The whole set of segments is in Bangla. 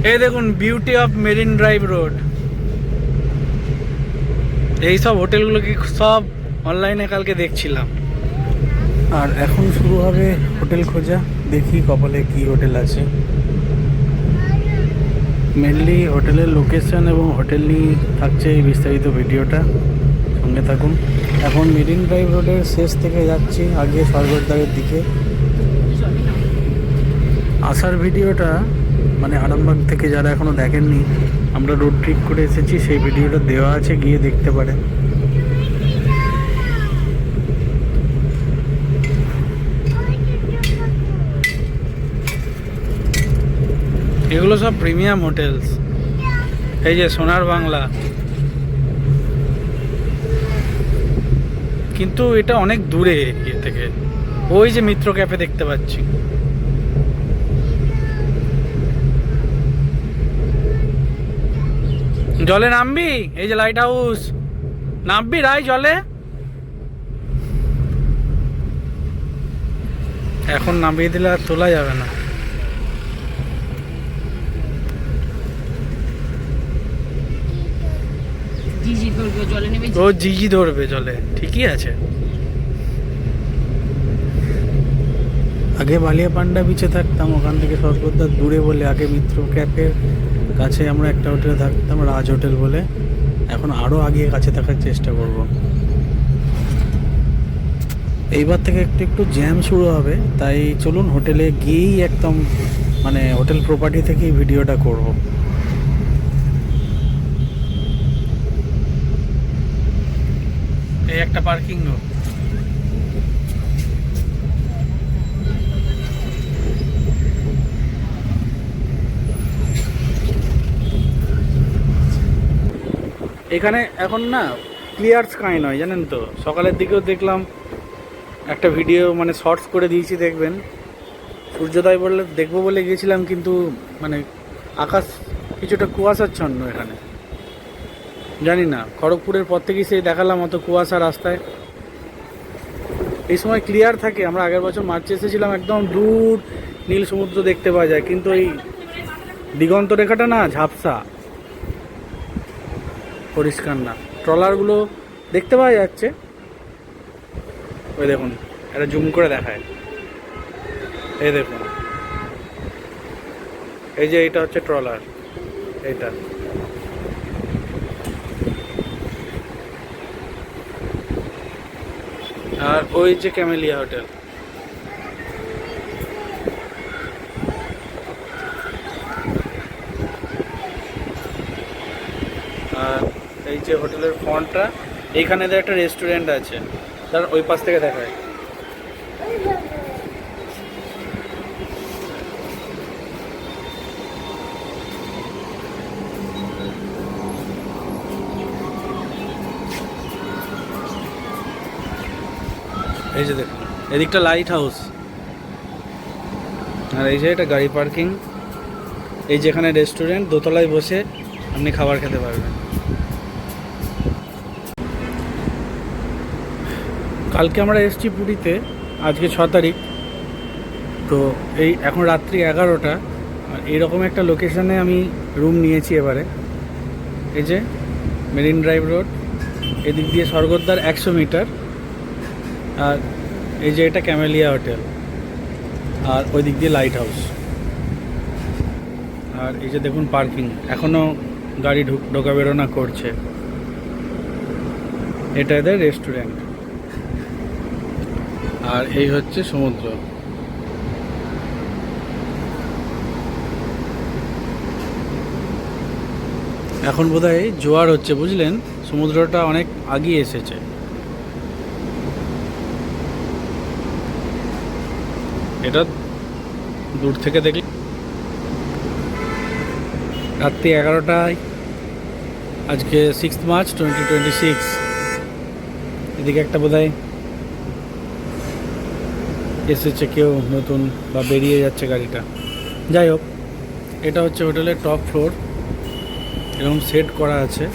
এই দেখুন beauty of marine drive road. এই সব হোটেলগুলো কি সব অনলাইনে কালকে দেখছিলাম। আর এখন শুরু হবে হোটেল খোঁজা, দেখি কপালে কি হোটেল আছে। মেনলি হোটেলের লোকেশন এবং হোটেল নিয়ে থাকছে এই বিস্তারিত ভিডিওটা, সঙ্গে থাকুন। এখন মেরিন ড্রাইভ রোডের শেষ থেকে যাচ্ছি আগে স্বর্গদ্বারের দিকে। আসার ভিডিওটা মানে আরামবাগ থেকে যারা এখনও দেখেননি, আমরা রোড ট্রিপ করে এসেছি, সেই ভিডিওটা দেওয়া আছে, গিয়ে দেখতে পারেন। এগুলো সব প্রিমিয়াম হোটেলস। এই যে সোনার বাংলা, কিন্তু এটা অনেক দূরে ইয়ে থেকে। ওই যে মিত্র ক্যাফে দেখতে পাচ্ছি। জলে নামবি? এই যে লাইট হাউস, নামবি রাই জলে? এখন নামিয়ে দিলে আর তোলা যাবে না। ও জিজি ধরবে জলে, ঠিকই আছে। আগে বালিয়া পান্ডা বিচে থাকতাম, ওখান থেকে স্বর্গদ্বার দূরে বলে আগে মিত্র ক্যাফের কাছে আমরা একটা হোটেলে থাকতাম, রাজ হোটেল বলে। এখন আরও আগে কাছে থাকার চেষ্টা করব। এইবার থেকে একটু একটু জ্যাম শুরু হবে, তাই চলুন হোটেলে গিয়েই একদম মানে হোটেল প্রপার্টি থেকেই ভিডিওটা করব। এই একটা পার্কিং রুম। এখানে এখন না ক্লিয়ার স্কাই নয়, জানেন তো। সকালের দিকেও দেখলাম একটা ভিডিও, মানে শর্টস করে দিয়েছি, দেখবেন। সূর্যোদয় বললে দেখবো বলে গিয়েছিলাম, কিন্তু মানে আকাশ কিছুটা কুয়াশাচ্ছন্ন এখানে। জানি না, খড়গপুরের পর থেকেই সেই দেখালাম অত কুয়াশা রাস্তায়। এই সময় ক্লিয়ার থাকে। আমরা আগের বছর মার্চে এসেছিলাম, একদম দূর নীল সমুদ্র দেখতে পাওয়া যায়, কিন্তু এই দিগন্ত রেখাটা না ঝাপসা, পরিষ্কার না। ট্রলারগুলো দেখতে পাওয়া যাচ্ছে, ওই দেখুন, এটা জুম করে দেখায়। এই দেখুন, এই যে এটা হচ্ছে ট্রলার, এইটা। আর ওই যে ক্যামেলিয়া হোটেল। আর এই যে হোটেলের ফ্রন্টটা, এইখানে একটা রেস্টুরেন্ট আছে, তার ওই পাশ থেকে দেখায়। এই যে দেখুন, এদিকটা লাইট হাউস, আর এই যে এটা গাড়ি পার্কিং। এই যেখানে রেস্টুরেন্ট, দোতলায় বসে আপনি খাবার খেতে পারবেন। কালকে আমরা এসেছি পুরীতে, আজকে 6 তারিখ। তো এই এখন রাত্রি 11টা, আর এইরকম একটা লোকেশানে আমি রুম নিয়েছি এবারে। এই যে মেরিন ড্রাইভ রোড, এদিক দিয়ে স্বর্গদ্বার 100 মিটার, আর এই যে এটা ক্যামেলিয়া হোটেল, আর ওই দিক দিয়ে লাইট হাউস। আর এই যে দেখুন পার্কিং, এখনও গাড়ি ঢোকা বেরোনা করছে। এটা এদের রেস্টুরেন্ট, আর এই হচ্ছে সমুদ্র। এখন বোধহয় জোয়ার হচ্ছে, বুঝলেন, সমুদ্রটা অনেক আগিয়ে এসেছে। এটা দূর থেকে দেখলে রাত্রি 11টায়, আজকে 6 মার্চ 2026। এদিকে একটা বোধহয় এসেছে কেউ নতুন, বা বেরিয়ে যাচ্ছে গাড়িটা। যাই হোক, এটা হচ্ছে হোটেলের টপ ফ্লোর, এরকম সেট করা আছে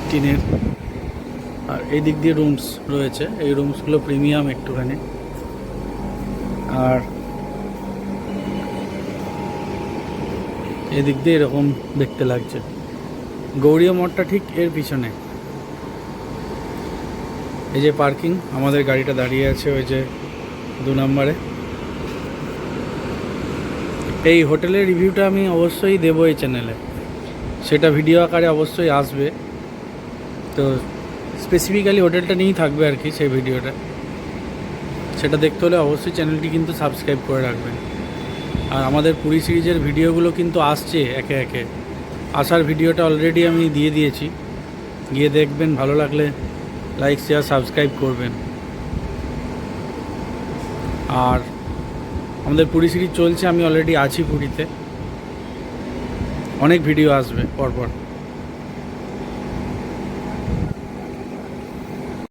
টিনের। আর এই দিক দিয়ে রুমস রয়েছে, এই রুমসগুলো প্রিমিয়াম একটুখানি। আর এদিক দিয়ে এরকম দেখতে লাগছে। গৌরীয় মঠটা ঠিক এর পিছনে। এই যে পার্কিং, আমাদের গাড়িটা দাঁড়িয়ে আছে ওই যে 2 নম্বরে। এই হোটেলের রিভিউটা আমি অবশ্যই দেবো এই চ্যানেলে, সেটা ভিডিও আকারে অবশ্যই আসবে। তো স্পেসিফিক্যালি হোটেলটা নিয়েই থাকবে আর কি সেই ভিডিওটা, সেটা দেখতে হলে অবশ্যই চ্যানেলটি কিন্তু সাবস্ক্রাইব করে রাখবেন। আর আমাদের পুরী সিরিজের ভিডিওগুলো কিন্তু আসছে একে একে, আসার ভিডিওটা অলরেডি আমি দিয়ে দিয়েছি, গিয়ে দেখবেন, ভালো লাগলে লাইক শেয়ার সাবস্ক্রাইব করবেন। আর আমাদের পুরী সিরিজ চলছে, আমি অলরেডি আছি পুরীতে, অনেক ভিডিও আসবে পরপর।